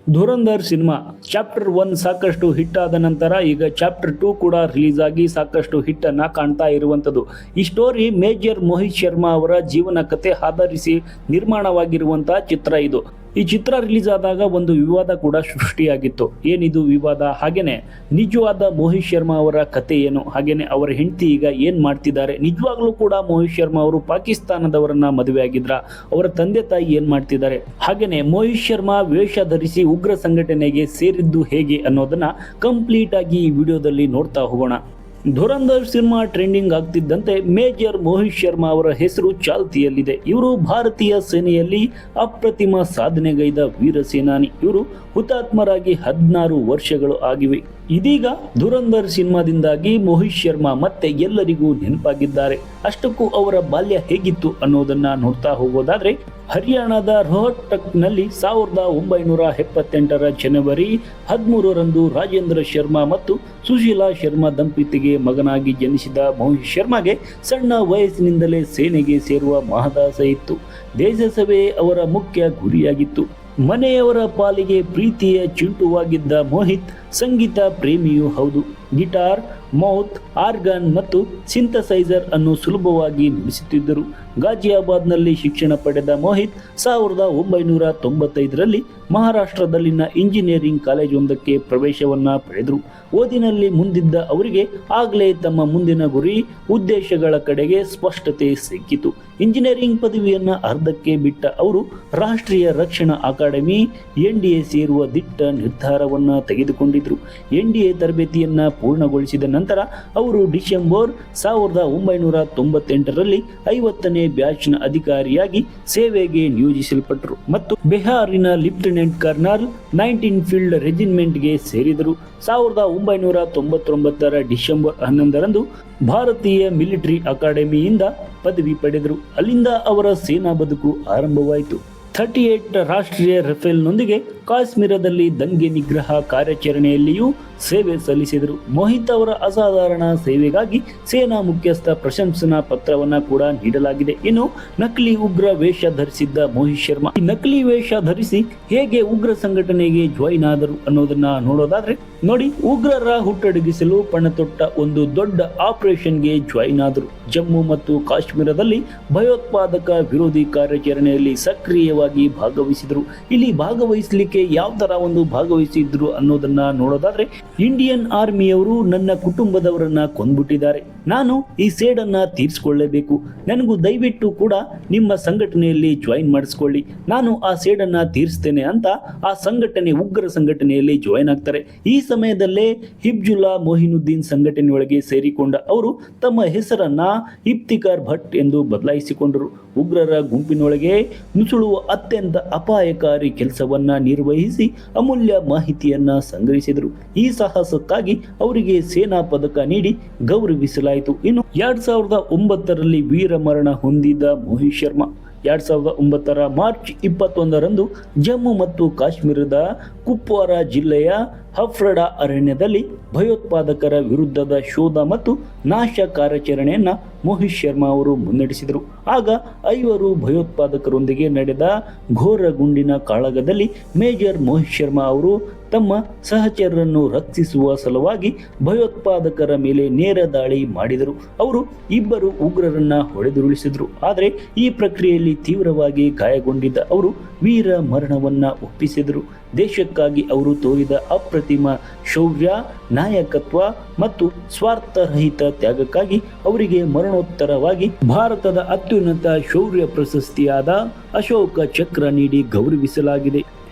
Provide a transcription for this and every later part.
ಧುರಂಧರ್ cinema chapter 1 ಸಾಕಷ್ಟು hit ಆದ ನಂತರ ಈಗ ಚಾಪ್ಟರ್ 2 ಕೂಡ ರಿಲೀಸ್ ಆಗಿ ಸಾಕಷ್ಟು ಹಿಟ್ ಅನ್ನ ಕಾಣ್ತಾ ಇರುವಂತದ್ದು. ಈ ಸ್ಟೋರಿ ಮೇಜರ್ ಮೋಹಿತ್ ಶರ್ಮಾ ಅವರ ಜೀವನ ಕಥೆ ಆಧರಿಸಿ ನಿರ್ಮಾಣವಾಗಿರುವಂತಹ ಚಿತ್ರ ಇದು. ಈ ಚಿತ್ರ ರಿಲೀಸ್ ಆದಾಗ ಒಂದು ವಿವಾದ ಕೂಡ ಸೃಷ್ಟಿಯಾಗಿತ್ತು. ಏನಿದು ವಿವಾದ? ಹಾಗೇನೆ ನಿಜವಾದ ಮೋಹಿತ್ ಶರ್ಮಾ ಅವರ ಕತೆ ಏನು, ಹಾಗೇನೆ ಅವರ ಹೆಂಡತಿ ಈಗ ಏನ್ ಮಾಡ್ತಿದ್ದಾರೆ, ನಿಜವಾಗ್ಲೂ ಕೂಡ ಮೋಹಿತ್ ಶರ್ಮಾ ಅವರು ಪಾಕಿಸ್ತಾನದವರನ್ನ ಮದುವೆ ಆಗಿದ್ರ, ಅವರ ತಂದೆ ತಾಯಿ ಏನ್ ಮಾಡ್ತಿದ್ದಾರೆ, ಹಾಗೇನೆ ಮೋಹಿತ್ ಶರ್ಮಾ ವೇಷ ಧರಿಸಿ ಉಗ್ರ ಸಂಘಟನೆಗೆ ಸೇರಿದ್ದು ಹೇಗೆ ಅನ್ನೋದನ್ನ ಕಂಪ್ಲೀಟ್ ಆಗಿ ಈ ವಿಡಿಯೋದಲ್ಲಿ ನೋಡ್ತಾ ಹೋಗೋಣ. ಧುರಂಧರ್ ಸಿನಿಮಾ ಟ್ರೆಂಡಿಂಗ್ ಆಗ್ತಿದ್ದಂತೆ ಮೇಜರ್ ಮೋಹಿತ್ ಶರ್ಮಾ ಅವರ ಹೆಸರು ಚಾಲ್ತಿಯಲ್ಲಿದೆ. ಇವರು ಭಾರತೀಯ ಸೇನೆಯಲ್ಲಿ ಅಪ್ರತಿಮ ಸಾಧನೆಗೈದ ವೀರ ಸೇನಾನಿ. ಇವರು ಹುತಾತ್ಮರಾಗಿ 16 ವರ್ಷಗಳು ಆಗಿವೆ. ಇದೀಗ ಧುರಂಧರ್ ಸಿನಿಮಾದಿಂದಾಗಿ ಮೋಹಿತ್ ಶರ್ಮಾ ಮತ್ತೆ ಎಲ್ಲರಿಗೂ ನೆನಪಾಗಿದ್ದಾರೆ. ಅಷ್ಟಕ್ಕೂ ಅವರ ಬಾಲ್ಯ ಹೇಗಿತ್ತು ಅನ್ನೋದನ್ನ ನೋಡ್ತಾ ಹೋಗೋದಾದ್ರೆ, ಹರಿಯಾಣದ ರೋಹ್ಟಕ್ನಲ್ಲಿ 1978ರ ಜನವರಿ 13ರಂದು ರಾಜೇಂದ್ರ ಶರ್ಮಾ ಮತ್ತು ಸುಶೀಲಾ ಶರ್ಮಾ ದಂಪತಿಗೆ ಮಗನಾಗಿ ಜನಿಸಿದ ಮೋಹಿತ್ ಶರ್ಮಾಗೆ ಸಣ್ಣ ವಯಸ್ಸಿನಿಂದಲೇ ಸೇನೆಗೆ ಸೇರುವ ಮಹದಾಸೆ ಇತ್ತು. ದೇಶ ಸೇವೆ ಅವರ ಮುಖ್ಯ ಗುರಿಯಾಗಿತ್ತು. ಮನೆಯವರ ಪಾಲಿಗೆ ಪ್ರೀತಿಯ ಚಿಂಟುವಾಗಿದ್ದ ಮೋಹಿತ್ ಸಂಗೀತ ಪ್ರೇಮಿಯೂ ಹೌದು. ಗಿಟಾರ್, ಮೌತ್ ಆರ್ಗನ್ ಮತ್ತು ಸಿಂಥಸೈಸರ್ ಅನ್ನು ಸುಲಭವಾಗಿ ನುಡಿಸುತ್ತಿದ್ದರು. ಗಾಜಿಯಾಬಾದ್ನಲ್ಲಿ ಶಿಕ್ಷಣ ಪಡೆದ ಮೋಹಿತ್ 1995ರಲ್ಲಿ ಮಹಾರಾಷ್ಟ್ರದಲ್ಲಿನ ಇಂಜಿನಿಯರಿಂಗ್ ಕಾಲೇಜೊಂದಕ್ಕೆ ಪ್ರವೇಶವನ್ನ ಪಡೆದರು. ಓದಿನಲ್ಲಿ ಮುಂದಿದ್ದ ಅವರಿಗೆ ಆಗಲೇ ತಮ್ಮ ಮುಂದಿನ ಗುರಿ ಉದ್ದೇಶಗಳ ಕಡೆಗೆ ಸ್ಪಷ್ಟತೆ ಸಿಕ್ಕಿತು. ಇಂಜಿನಿಯರಿಂಗ್ ಪದವಿಯನ್ನ ಅರ್ಧಕ್ಕೆ ಬಿಟ್ಟ ಅವರು ರಾಷ್ಟ್ರೀಯ ರಕ್ಷಣಾ ಅಕಾಡೆಮಿ NDA ಸೇರುವ ದಿಟ್ಟ ನಿರ್ಧಾರವನ್ನ ತೆಗೆದುಕೊಂಡಿದ್ರು. NDA ತರಬೇತಿಯನ್ನ ಪೂರ್ಣಗೊಳಿಸಿದ ನಂತರ ಅವರು ಡಿಸೆಂಬರ್ 1998ರಲ್ಲಿ 50ನೇ ಬ್ಯಾಚ್ನ ಅಧಿಕಾರಿಯಾಗಿ ಸೇವೆಗೆ ನಿಯೋಜಿಸಲ್ಪಟ್ಟರು ಮತ್ತು ಬಿಹಾರಿನ ಲೆಫ್ಟಿನೆಂಟ್ ಕರ್ನಲ್ 19 ಫೀಲ್ಡ್ ರೆಜಿಮೆಂಟ್ಗೆ ಸೇರಿದರು. 1999ರ ಡಿಸೆಂಬರ್ 11ರಂದು ಭಾರತೀಯ ಮಿಲಿಟರಿ ಅಕಾಡೆಮಿಯಿಂದ ಪದವಿ ಪಡೆದರು. ಅಲ್ಲಿಂದ ಅವರ ಸೇನಾ ಬದುಕು ಆರಂಭವಾಯಿತು. 38 ರಾಷ್ಟ್ರೀಯ ರಫೇಲ್ನೊಂದಿಗೆ ಕಾಶ್ಮೀರದಲ್ಲಿ ದಂಗೆ ನಿಗ್ರಹ ಕಾರ್ಯಾಚರಣೆಯಲ್ಲಿಯೂ ಸೇವೆ ಸಲ್ಲಿಸಿದರು. ಮೋಹಿತ್ ಅವರ ಅಸಾಧಾರಣ ಸೇವೆಗಾಗಿ ಸೇನಾ ಮುಖ್ಯಸ್ಥ ಪ್ರಶಂಸನಾ ಪತ್ರವನ್ನ ಕೂಡ ನೀಡಲಾಗಿದೆ. ಇನ್ನು ನಕಲಿ ಉಗ್ರ ವೇಷ ಧರಿಸಿದ್ದ ಮೋಹಿತ್ ಶರ್ಮಾ ಈ ನಕಲಿ ವೇಷ ಧರಿಸಿ ಹೇಗೆ ಉಗ್ರ ಸಂಘಟನೆಗೆ ಜಾಯಿನ್ ಆದರು ಅನ್ನೋದನ್ನ ನೋಡೋದಾದ್ರೆ ನೋಡಿ, ಉಗ್ರರ ಹುಟ್ಟಡಗಿಸಲು ಪಣತೊಟ್ಟ ಒಂದು ದೊಡ್ಡ ಆಪರೇಷನ್ಗೆ ಜಾಯಿನ್ ಆದರು. ಜಮ್ಮು ಮತ್ತು ಕಾಶ್ಮೀರದಲ್ಲಿ ಭಯೋತ್ಪಾದಕ ವಿರೋಧಿ ಕಾರ್ಯಾಚರಣೆಯಲ್ಲಿ ಸಕ್ರಿಯವಾಗಿ ಭಾಗವಹಿಸಿದರು. ಇಲ್ಲಿ ಭಾಗವಹಿಸಲಿಕ್ಕೆ ಯಾವ ತರ ಒಂದು ಭಾಗವಹಿಸಿದ್ರು ಅನ್ನೋದನ್ನ ನೋಡೋದಾದ್ರೆ, ಇಂಡಿಯನ್ ಆರ್ಮಿಯವರು ನನ್ನ ಕುಟುಂಬದವರನ್ನ ಕೊಂದ್ಬಿಟ್ಟಿದ್ದಾರೆ, ನಾನು ಈ ಸೇಡನ್ನ ತೀರಿಸಿಕೊಳ್ಳಬೇಕು, ನನಗೂ ದಯವಿಟ್ಟು ಕೂಡ ನಿಮ್ಮ ಸಂಘಟನೆಯಲ್ಲಿ ಜಾಯಿನ್ ಮಾಡಿಸ್ಕೊಳ್ಳಿ, ನಾನು ಆ ಸೇಡನ್ನ ತೀರಿಸ್ತೇನೆ ಅಂತ ಆ ಸಂಘಟನೆ ಉಗ್ರ ಸಂಘಟನೆಯಲ್ಲಿ ಜಾಯಿನ್ ಆಗ್ತಾರೆ. ಈ ಸಮಯದಲ್ಲೇ ಹಿಬ್ಜುಲ್ಲಾ ಮೊಹಿನುದ್ದೀನ್ ಸಂಘಟನೆಯೊಳಗೆ ಸೇರಿಕೊಂಡ ಅವರು ತಮ್ಮ ಹೆಸರನ್ನ ಇಫ್ತಿಕಾರ್ ಭಟ್ ಎಂದು ಬದಲಾಯಿಸಿಕೊಂಡರು. ಉಗ್ರರ ಗುಂಪಿನೊಳಗೆ ನುಸುಳುವ ಅತ್ಯಂತ ಅಪಾಯಕಾರಿ ಕೆಲಸವನ್ನ ನಿರ್ವಹಿಸಿ ಅಮೂಲ್ಯ ಮಾಹಿತಿಯನ್ನ ಸಂಗ್ರಹಿಸಿದರು. ಈ ಸಾಹಸಕ್ಕಾಗಿ ಅವರಿಗೆ ಸೇನಾ ಪದಕ ನೀಡಿ ಗೌರವಿಸಲಾಯಿತು. ಇನ್ನು 2009ರಲ್ಲಿ ವೀರ ಮರಣ ಹೊಂದಿದ ಮೋಹಿತ್ ಶರ್ಮಾ 2009ರ ಮಾರ್ಚ್ 21ರಂದು ಜಮ್ಮು ಮತ್ತು ಕಾಶ್ಮೀರದ ಕುಪ್ವಾರ ಜಿಲ್ಲೆಯ ಹಫ್ರಡಾ ಅರಣ್ಯದಲ್ಲಿ ಭಯೋತ್ಪಾದಕರ ವಿರುದ್ಧದ ಶೋಧ ಮತ್ತು ನಾಶ ಕಾರ್ಯಾಚರಣೆಯನ್ನ ಮೋಹಿತ್ ಶರ್ಮಾ ಅವರು ಮುನ್ನಡೆಸಿದರು. ಆಗ 5 ಭಯೋತ್ಪಾದಕರೊಂದಿಗೆ ನಡೆದ ಘೋರ ಗುಂಡಿನ ಕಾಳಗದಲ್ಲಿ ಮೇಜರ್ ಮೋಹಿತ್ ಶರ್ಮಾ ಅವರು ತಮ್ಮ ಸಹಚರರನ್ನು ರಕ್ಷಿಸುವ ಸಲುವಾಗಿ ಭಯೋತ್ಪಾದಕರ ಮೇಲೆ ನೇರ ದಾಳಿ ಮಾಡಿದರು. ಅವರು 2 ಉಗ್ರರನ್ನ ಹೊಡೆದುರುಳಿಸಿದರು. ಆದರೆ ಈ ಪ್ರಕ್ರಿಯೆಯಲ್ಲಿ ತೀವ್ರವಾಗಿ ಗಾಯಗೊಂಡಿದ್ದ ಅವರು ವೀರ ಮರಣವನ್ನ ಒಪ್ಪಿಸಿದರು. ದೇಶಕ್ಕಾಗಿ ಅವರು ತೋರಿದ ಅಪ್ರತಿಮ ಶೌರ್ಯ, ನಾಯಕತ್ವ ಮತ್ತು ಸ್ವಾರ್ಥರಹಿತ ತ್ಯಾಗಕ್ಕಾಗಿ ಅವರಿಗೆ ಮರಣೋತ್ತರವಾಗಿ ಭಾರತದ ಅತ್ಯುನ್ನತ ಶೌರ್ಯ ಪ್ರಶಸ್ತಿಯಾದ ಅಶೋಕ ಚಕ್ರ ನೀಡಿ ಗೌರವಿಸಲಾಗಿದೆ.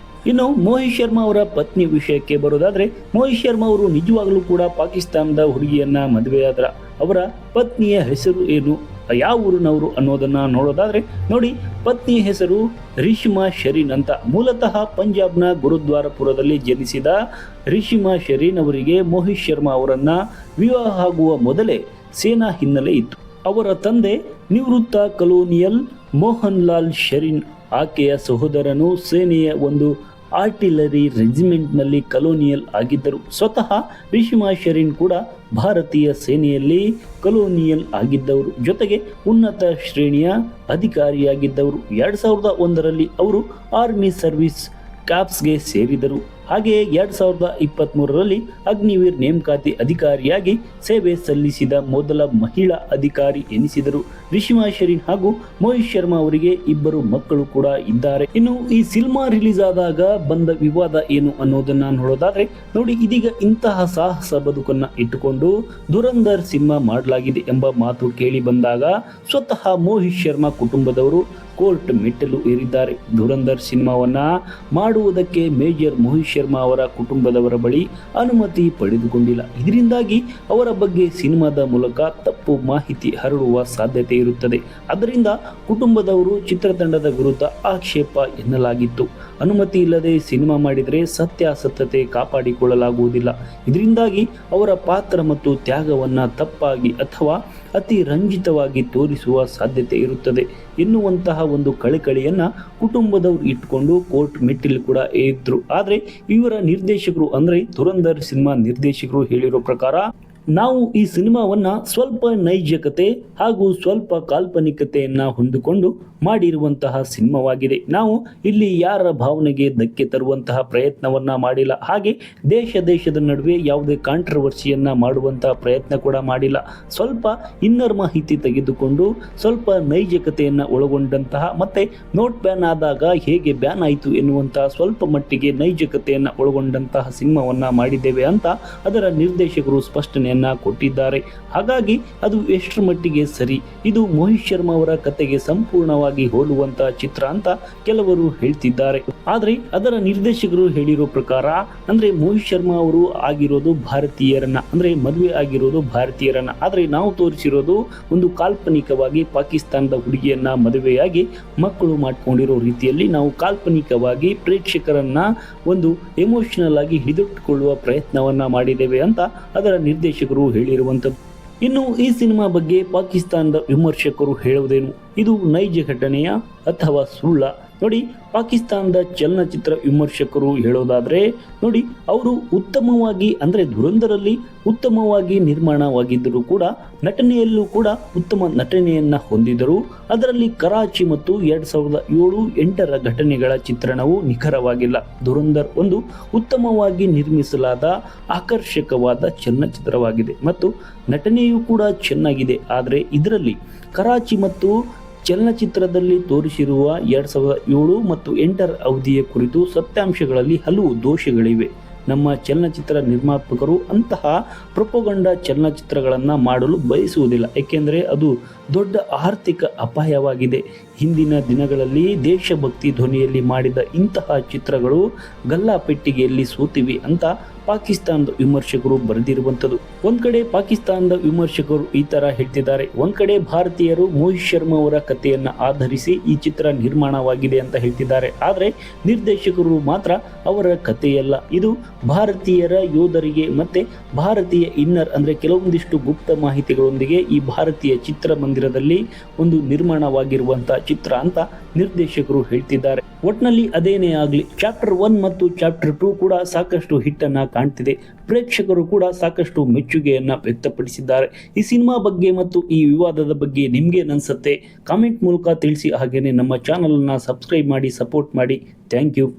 ಇನ್ನು ಮೋಹಿತ್ ಶರ್ಮಾ ಅವರ ಪತ್ನಿ ವಿಷಯಕ್ಕೆ ಬರೋದಾದ್ರೆ, ಮೋಹಿತ್ ಶರ್ಮಾ ಅವರು ನಿಜವಾಗ್ಲೂ ಕೂಡ ಪಾಕಿಸ್ತಾನದ ಹುಡುಗಿಯನ್ನ ಮದುವೆಯಾದ್ರ. ಅವರ ಪತ್ನಿಯ ಹೆಸರು ಏನು, ಯಾವ ಊರಿನವರು ಅನ್ನೋದನ್ನ ನೋಡೋದಾದ್ರೆ ನೋಡಿ, ಪತ್ನಿ ಹೆಸರು ರಿಶಿಮಾ ಶರೀನ್ ಅಂತ. ಮೂಲತಃ ಪಂಜಾಬ್ನ ಗುರುದ್ವಾರಪುರದಲ್ಲಿ ಜನಿಸಿದ ರಿಶಿಮಾ ಶರೀನ್ ಅವರಿಗೆ ಮೋಹಿತ್ ಶರ್ಮಾ ಅವರನ್ನ ವಿವಾಹ ಆಗುವ ಮೊದಲೇ ಸೇನಾ ಹಿನ್ನೆಲೆ ಇತ್ತು. ಅವರ ತಂದೆ ನಿವೃತ್ತ ಕಲೋನಿಯಲ್ ಮೋಹನ್ ಲಾಲ್ ಶರೀನ್. ಆಕೆಯ ಸಹೋದರನು ಸೇನೆಯ ಒಂದು ಆರ್ಟಿಲರಿ ರೆಜಿಮೆಂಟ್ನಲ್ಲಿ ಕಲೋನಿಯಲ್ ಆಗಿದ್ದರು. ಸ್ವತಃ ರಿಶಿಮಾ ಶರೀನ್ ಕೂಡ ಭಾರತೀಯ ಸೇನೆಯಲ್ಲಿ ಕಲೋನಿಯಲ್ ಆಗಿದ್ದವರು, ಜೊತೆಗೆ ಉನ್ನತ ಶ್ರೇಣಿಯ ಅಧಿಕಾರಿಯಾಗಿದ್ದವರು. 2001ರಲ್ಲಿ ಅವರು ಆರ್ಮಿ ಸರ್ವಿಸ್ ಕ್ಯಾಪ್ಸ್ಗೆ ಸೇರಿದರು. ಹಾಗೆಯೇ 2023ರಲ್ಲಿ ಅಗ್ನಿವೀರ್ ನೇಮಕಾತಿ ಅಧಿಕಾರಿಯಾಗಿ ಸೇವೆ ಸಲ್ಲಿಸಿದ ಮೊದಲ ಮಹಿಳಾ ಅಧಿಕಾರಿ ಎನಿಸಿದರು. ರಿಷಿಮಾ ಶರೀನ್ ಹಾಗೂ ಮೋಹಿತ್ ಶರ್ಮಾ ಅವರಿಗೆ ಇಬ್ಬರು ಮಕ್ಕಳು ಕೂಡ ಇದ್ದಾರೆ. ಇನ್ನು ಈ ಸಿನಿಮಾ ರಿಲೀಸ್ ಆದಾಗ ಬಂದ ವಿವಾದ ಏನು ಅನ್ನೋದನ್ನ ನೋಡೋದಾದ್ರೆ ನೋಡಿ, ಇದೀಗ ಇಂತಹ ಸಾಹಸ ಬದುಕನ್ನ ಇಟ್ಟುಕೊಂಡು ಧುರಂಧರ್ ಸಿನಿಮಾ ಮಾಡಲಾಗಿದೆ ಎಂಬ ಮಾತು ಕೇಳಿ ಬಂದಾಗ ಸ್ವತಃ ಮೋಹಿತ್ ಶರ್ಮಾ ಕುಟುಂಬದವರು ಕೋರ್ಟ್ ಮೆಟ್ಟಲು ಏರಿದ್ದಾರೆ. ಧುರಂಧರ್ ಸಿನಿಮಾವನ್ನ ಮಾಡುವುದಕ್ಕೆ ಮೇಜರ್ ಮೋಹಿತ್ ಶರ್ಮಾ ಅವರ ಕುಟುಂಬದವರ ಬಳಿ ಅನುಮತಿ ಪಡೆದುಕೊಂಡಿಲ್ಲ. ಇದರಿಂದಾಗಿ ಅವರ ಬಗ್ಗೆ ಸಿನಿಮಾದ ಮೂಲಕ ತಪ್ಪು ಮಾಹಿತಿ ಹರಡುವ ಸಾಧ್ಯತೆ ಇರುತ್ತದೆ. ಅದರಿಂದ ಕುಟುಂಬದವರು ಚಿತ್ರತಂಡದ ವಿರುದ್ಧ ಆಕ್ಷೇಪ ಎನ್ನಲಾಗಿತ್ತು. ಅನುಮತಿ ಇಲ್ಲದೆ ಸಿನಿಮಾ ಮಾಡಿದರೆ ಸತ್ಯಾಸತ್ಯತೆ ಕಾಪಾಡಿಕೊಳ್ಳಲಾಗುವುದಿಲ್ಲ. ಇದರಿಂದಾಗಿ ಅವರ ಪಾತ್ರ ಮತ್ತು ತ್ಯಾಗವನ್ನ ತಪ್ಪಾಗಿ ಅಥವಾ ಅತಿ ರಂಜಿತವಾಗಿ ತೋರಿಸುವ ಸಾಧ್ಯತೆ ಇರುತ್ತದೆ ಎನ್ನುವಂತಹ ಒಂದು ಕಳಕಳಿಯನ್ನ ಕುಟುಂಬದವರು ಇಟ್ಕೊಂಡು ಕೋರ್ಟ್ ಮೆಟ್ಟಿಲು ಕೂಡ ಏರಿದ್ರು. ಆದ್ರೆ ಇವರ ನಿರ್ದೇಶಕರು ಅಂದ್ರೆ ಧುರಂಧರ್ ಸಿನಿಮಾ ನಿರ್ದೇಶಕರು ಹೇಳಿರೋ ಪ್ರಕಾರ, ನಾವು ಈ ಸಿನಿಮಾವನ್ನ ಸ್ವಲ್ಪ ನೈಜಕತೆ ಹಾಗೂ ಸ್ವಲ್ಪ ಕಾಲ್ಪನಿಕತೆಯನ್ನ ಹೊಂದಿಕೊಂಡು ಮಾಡಿರುವಂತಹ ಸಿನಿಮಾವಾಗಿದೆ. ನಾವು ಇಲ್ಲಿ ಯಾರ ಭಾವನೆಗೆ ಧಕ್ಕೆ ತರುವಂತಹ ಪ್ರಯತ್ನವನ್ನ ಮಾಡಿಲ್ಲ. ಹಾಗೆ ದೇಶದ ನಡುವೆ ಯಾವುದೇ ಕಾಂಟ್ರವರ್ಸಿಯನ್ನ ಮಾಡುವಂತಹ ಪ್ರಯತ್ನ ಕೂಡ ಮಾಡಿಲ್ಲ. ಸ್ವಲ್ಪ ಇನ್ನರ್ ಮಾಹಿತಿ ತೆಗೆದುಕೊಂಡು ಸ್ವಲ್ಪ ನೈಜಕತೆಯನ್ನ ಒಳಗೊಂಡಂತಹ ಮತ್ತೆ ನೋಟ್ ಬ್ಯಾನ್ ಆದಾಗ ಹೇಗೆ ಬ್ಯಾನ್ ಆಯಿತು ಎನ್ನುವಂತಹ ಸ್ವಲ್ಪ ಮಟ್ಟಿಗೆ ನೈಜಕತೆಯನ್ನ ಒಳಗೊಂಡಂತಹ ಸಿನಿಮಾವನ್ನ ಮಾಡಿದ್ದೇವೆ ಅಂತ ಅದರ ನಿರ್ದೇಶಕರು ಸ್ಪಷ್ಟನೆಯನ್ನ ಕೊಟ್ಟಿದ್ದಾರೆ. ಹಾಗಾಗಿ ಅದು ಎಷ್ಟರ ಮಟ್ಟಿಗೆ ಸರಿ, ಇದು ಮೋಹಿತ್ ಶರ್ಮಾ ಅವರ ಕತೆಗೆ ಸಂಪೂರ್ಣವಾಗಿ ಹೋಲುವಂತಹ ಚಿತ್ರ ಅಂತ ಕೆಲವರು ಹೇಳ್ತಿದ್ದಾರೆ. ಆದ್ರೆ ಅದರ ನಿರ್ದೇಶಕರು ಹೇಳಿರೋ ಪ್ರಕಾರ ಅಂದ್ರೆ ಮೋಹಿತ್ ಶರ್ಮಾ ಅವರು ಆಗಿರೋದು ಭಾರತೀಯರನ್ನ, ಅಂದ್ರೆ ಮದುವೆ ಆಗಿರೋದು ಭಾರತೀಯರನ್ನ, ಆದ್ರೆ ನಾವು ತೋರಿಸಿರೋದು ಒಂದು ಕಾಲ್ಪನಿಕವಾಗಿ ಪಾಕಿಸ್ತಾನದ ಹುಡುಗಿಯನ್ನ ಮದುವೆಯಾಗಿ ಮಕ್ಕಳು ಮಾಡ್ಕೊಂಡಿರೋ ರೀತಿಯಲ್ಲಿ ನಾವು ಕಾಲ್ಪನಿಕವಾಗಿ ಪ್ರೇಕ್ಷಕರನ್ನ ಒಂದು ಎಮೋಷನಲ್ ಆಗಿ ಹಿಡಿದಿಟ್ಟುಕೊಳ್ಳುವ ಪ್ರಯತ್ನವನ್ನ ಮಾಡಿದ್ದೇವೆ ಅಂತ ಅದರ ನಿರ್ದೇಶಕರು ಹೇಳಿರುವಂಥದ್ದು. ಇನ್ನು ಈ ಸಿನಿಮಾ ಬಗ್ಗೆ ಪಾಕಿಸ್ತಾನದ ವಿಮರ್ಶಕರು ಹೇಳುವುದೇನು, ಇದು ನೈಜ ಘಟನೆಯ ಅಥವಾ ಸುಳ್ಳ? ನೋಡಿ, ಪಾಕಿಸ್ತಾನದ ಚಲನಚಿತ್ರ ವಿಮರ್ಶಕರು ಹೇಳೋದಾದ್ರೆ ನೋಡಿ, ಅವರು ಉತ್ತಮವಾಗಿ ಅಂದ್ರೆ ಧುರಂಧರಲ್ಲಿ ಉತ್ತಮವಾಗಿ ನಿರ್ಮಾಣವಾಗಿದ್ದರೂ ಕೂಡ ನಟನೆಯಲ್ಲೂ ಕೂಡ ಉತ್ತಮ ನಟನೆಯನ್ನ ಹೊಂದಿದರು. ಅದರಲ್ಲಿ ಕರಾಚಿ ಮತ್ತು 2007-8ರ ಘಟನೆಗಳ ಚಿತ್ರಣವು ನಿಖರವಾಗಿಲ್ಲ. ಧುರಂಧರ್ ಒಂದು ಉತ್ತಮವಾಗಿ ನಿರ್ಮಿಸಲಾದ ಆಕರ್ಷಕವಾದ ಚಲನಚಿತ್ರವಾಗಿದೆ ಮತ್ತು ನಟನೆಯೂ ಕೂಡ ಚೆನ್ನಾಗಿದೆ. ಆದರೆ ಇದರಲ್ಲಿ ಕರಾಚಿ ಮತ್ತು ಚಲನಚಿತ್ರದಲ್ಲಿ ತೋರಿಸಿರುವ 2007 ಮತ್ತು 8ರ ಅವಧಿಯ ಕುರಿತು ಸತ್ಯಾಂಶಗಳಲ್ಲಿ ಹಲವು ದೋಷಗಳಿವೆ. ನಮ್ಮ ಚಲನಚಿತ್ರ ನಿರ್ಮಾಪಕರು ಅಂತಹ ಪ್ರೊಪಗಂಡ ಚಲನಚಿತ್ರಗಳನ್ನು ಮಾಡಲು ಬಯಸುವುದಿಲ್ಲ, ಏಕೆಂದರೆ ಅದು ದೊಡ್ಡ ಆರ್ಥಿಕ ಅಪಾಯವಾಗಿದೆ. ಹಿಂದಿನ ದಿನಗಳಲ್ಲಿ ದೇಶಭಕ್ತಿ ಧ್ವನಿಯಲ್ಲಿ ಮಾಡಿದ ಇಂತಹ ಚಿತ್ರಗಳು ಗಲ್ಲಾಪೆಟ್ಟಿಗೆಯಲ್ಲಿ ಸೋತಿವೆ ಅಂತ ಪಾಕಿಸ್ತಾನದ ವಿಮರ್ಶಕರು ಬರೆದಿರುವಂಥದ್ದು. ಒಂದ್ ಕಡೆ ಪಾಕಿಸ್ತಾನದ ವಿಮರ್ಶಕರು ಈ ತರ ಹೇಳ್ತಿದ್ದಾರೆ, ಒಂದ್ ಕಡೆ ಭಾರತೀಯರು ಮೋಹಿತ್ ಶರ್ಮಾ ಅವರ ಕಥೆಯನ್ನ ಆಧರಿಸಿ ಈ ಚಿತ್ರ ನಿರ್ಮಾಣವಾಗಿದೆ ಅಂತ ಹೇಳ್ತಿದ್ದಾರೆ. ಆದ್ರೆ ನಿರ್ದೇಶಕರು ಮಾತ್ರ ಅವರ ಕಥೆಯಲ್ಲ, ಇದು ಭಾರತೀಯರ ಯೋಧರಿಗೆ ಮತ್ತೆ ಭಾರತೀಯ ಇನ್ನರ್ ಅಂದ್ರೆ ಕೆಲವೊಂದಿಷ್ಟು ಗುಪ್ತ ಮಾಹಿತಿಗಳೊಂದಿಗೆ ಈ ಭಾರತೀಯ ಚಿತ್ರಮಂದಿರದಲ್ಲಿ ಒಂದು ನಿರ್ಮಾಣವಾಗಿರುವಂತಹ ಚಿತ್ರ ಅಂತ ನಿರ್ದೇಶಕರು ಹೇಳ್ತಿದ್ದಾರೆ. ಒಟ್ನಲ್ಲಿ ಅದೇನೇ ಆಗಲಿ, ಚಾಪ್ಟರ್ 1 ಮತ್ತು ಚಾಪ್ಟರ್ 2 ಕೂಡ ಸಾಕಷ್ಟು ಹಿಟ್ಟನ್ನ ಕಾಣ್ತಿದೆ. ಪ್ರೇಕ್ಷಕರು ಕೂಡ ಸಾಕಷ್ಟು ಮೆಚ್ಚುಗೆಯನ್ನ ವ್ಯಕ್ತಪಡಿಸಿದ್ದಾರೆ. ಈ ಸಿನಿಮಾ ಬಗ್ಗೆ ಮತ್ತು ಈ ವಿವಾದದ ಬಗ್ಗೆ ನಿಮ್ಗೆ ಅನ್ಸುತ್ತೆ? ಕಾಮೆಂಟ್ ಮೂಲಕ ತಿಳಿಸಿ. ಹಾಗೇನೆ ನಮ್ಮ ಚಾನಲ್ ಅನ್ನ ಸಬ್ಸ್ಕ್ರೈಬ್ ಮಾಡಿ, ಸಪೋರ್ಟ್ ಮಾಡಿ. Thank you.